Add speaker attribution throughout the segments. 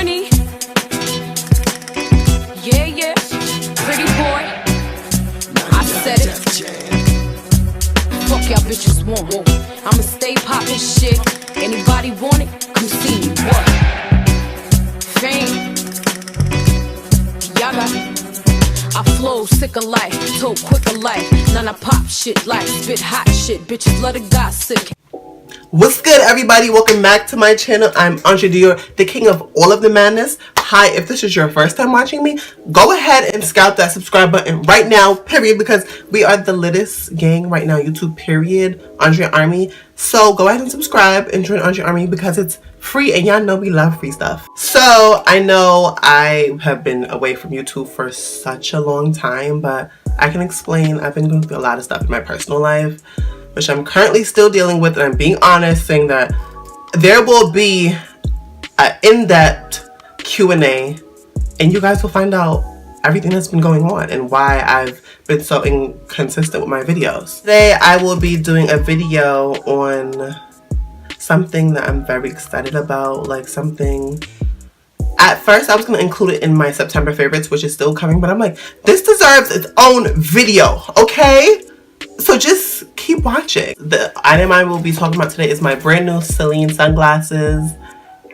Speaker 1: horny. Yeah, yeah, pretty boy. I said it. Fuck y'all bitches want. I'ma stay poppin' shit. Anybody want it? Come see me. What? Fame. Y'all got it. I flow sick of life, told quick of life. None I pop shit like spit hot shit. Bitches love the gossip.
Speaker 2: What's good, everybody? Welcome back to my channel. I'm Andre Dior, the king of all of the madness. Hi, if this is your first time watching me, go ahead and scout that subscribe button right now, period, because we are the littest gang right now, YouTube, period, Andre Army. So go ahead and subscribe and join Andre Army because it's free, and y'all know we love free stuff. So I know I have been away from YouTube for such a long time, but I can explain. I've been going through a lot of stuff in my personal life, which I'm currently still dealing with, and I'm being honest, saying that there will be an in-depth Q&A, and you guys will find out everything that's been going on and why I've been so inconsistent with my videos. Today, I will be doing a video on something that I'm very excited about, like something. At first, I was going to include it in my September favorites, which is still coming, but I'm like, this deserves its own video, okay? So just keep watching. The item I will be talking about today is my brand new Celine sunglasses,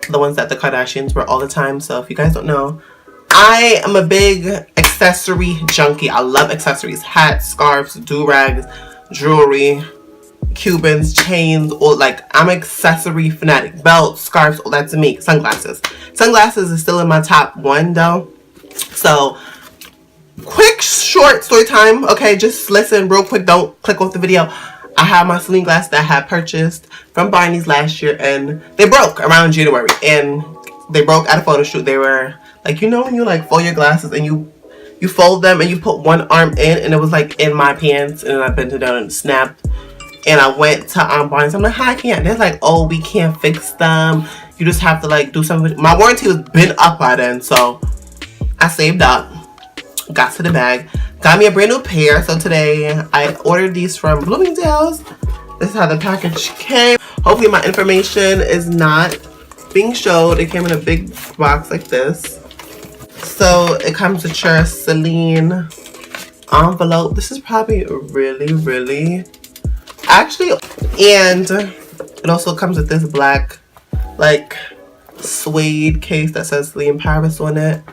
Speaker 2: the ones that the Kardashians wear all the time. So if you guys don't know, I am a big accessory junkie. I love accessories, hats, scarves, do-rags, jewelry, Cubans, chains, or like I'm an accessory fanatic. Belts, scarves, all that to me. Sunglasses. Sunglasses is still in my top one though. So quick short story time, okay? Just listen real quick, don't click off the video. I have my Celine glasses that I had purchased from Barney's last year, and they broke around January, and they broke at a photo shoot. They were like, you know when you like fold your glasses and you fold them and you put one arm in, and it was like in my pants, and I bent it down and it snapped, and I went to Barney's. I'm like, hi, I can't. They're like, oh, we can't fix them, you just have to like do something. My warranty was been up by then, so I saved up, got to the bag, got me a brand new pair. So today I ordered these from Bloomingdale's. This is how the package came. Hopefully my information is not being showed. It came in a big box like this. So it comes with your Celine envelope. This is probably really actually, and it also comes with this black like suede case that says Celine Paris on it.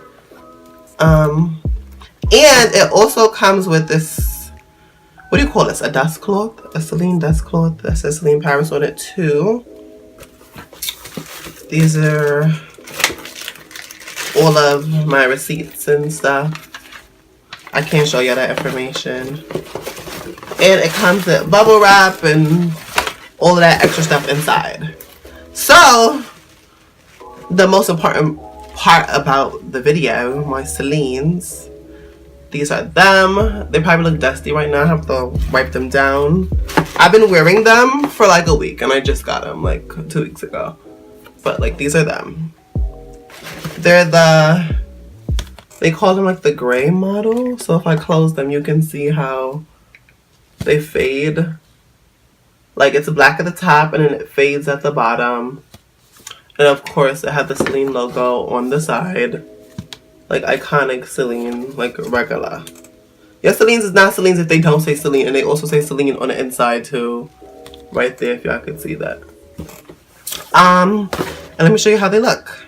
Speaker 2: And it also comes with this, what do you call this? A dust cloth? A Celine dust cloth that says Celine Paris on it too. These are all of my receipts and stuff. I can't show you that information. And it comes with bubble wrap and all of that extra stuff inside. So, the most important part about the video, my Celines. These are them. They probably look dusty right now. I have to wipe them down. I've been wearing them for like a week, and I just got them like 2 weeks ago. But like, these are them. They're they call them like the gray model. So if I close them, you can see how they fade. Like it's black at the top and then it fades at the bottom. And of course it had the Celine logo on the side. Like iconic Celine, like regular. Yeah, Celine's is not Celine's if they don't say Celine, and they also say Celine on the inside too. Right there, if y'all can see that. And let me show you how they look.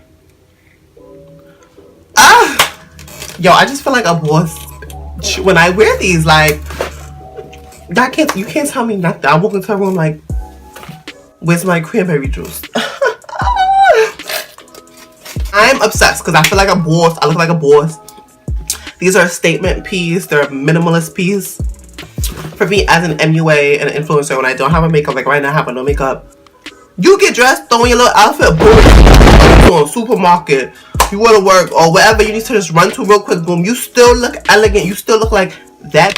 Speaker 2: Yo, I just feel like a boss when I wear these. Like, you can't tell me nothing. I walk into a room like, where's my cranberry juice? I'm obsessed because I feel like a boss. I look like a boss. These are a statement piece. They're a minimalist piece. For me as an MUA and an influencer, when I don't have a makeup, like right now I have no makeup, you get dressed, throw in your little outfit, boom, you go to a supermarket, you go to work, or wherever you need to just run to real quick, boom, you still look elegant, you still look like that,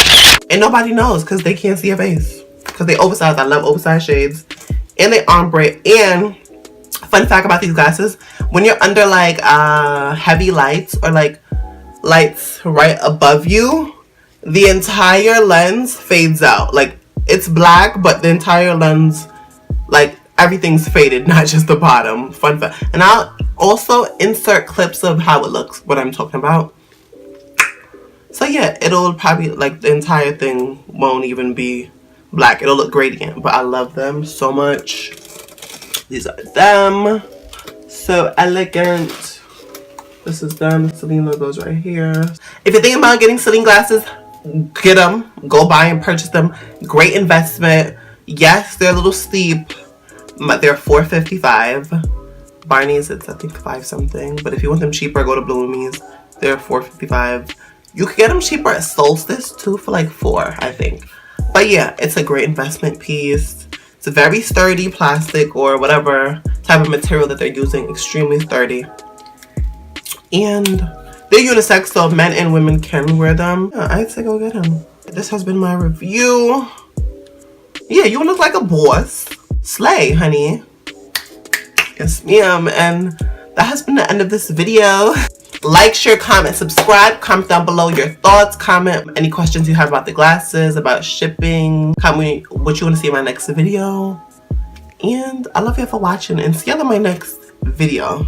Speaker 2: and nobody knows because they can't see your face. Because they oversized. I love oversized shades. And they ombre. And fun fact about these glasses, when you're under like heavy lights or like lights right above you, the entire lens fades out. Like it's black, but the entire lens, like everything's faded, not just the bottom. Fun fact. And I'll also insert clips of how it looks, what I'm talking about. So yeah, it'll probably, like, the entire thing won't even be black. It'll look gradient, but I love them so much. These are them. So elegant. This is them. Celine logos right here. If you're thinking about getting Celine glasses, get them. Go buy and purchase them. Great investment. Yes, they're a little steep, but they're $4.55. Barney's, it's I think $5 something. But if you want them cheaper, go to Bloomies. They're $4.55. You could get them cheaper at Solstice too for like $4, I think. But yeah, it's a great investment piece. It's a very sturdy plastic or whatever type of material that they're using. Extremely sturdy. And they're unisex, so men and women can wear them. Yeah, I'd say go get them. This has been my review. Yeah, you look like a boss. Slay, honey. Yes, ma'am. And that has been the end of this video. Like, share, comment, subscribe. Comment down below your thoughts. Comment any questions you have about the glasses, about shipping. Comment what you want to see in my next video. And I love you for watching, and see you in my next video.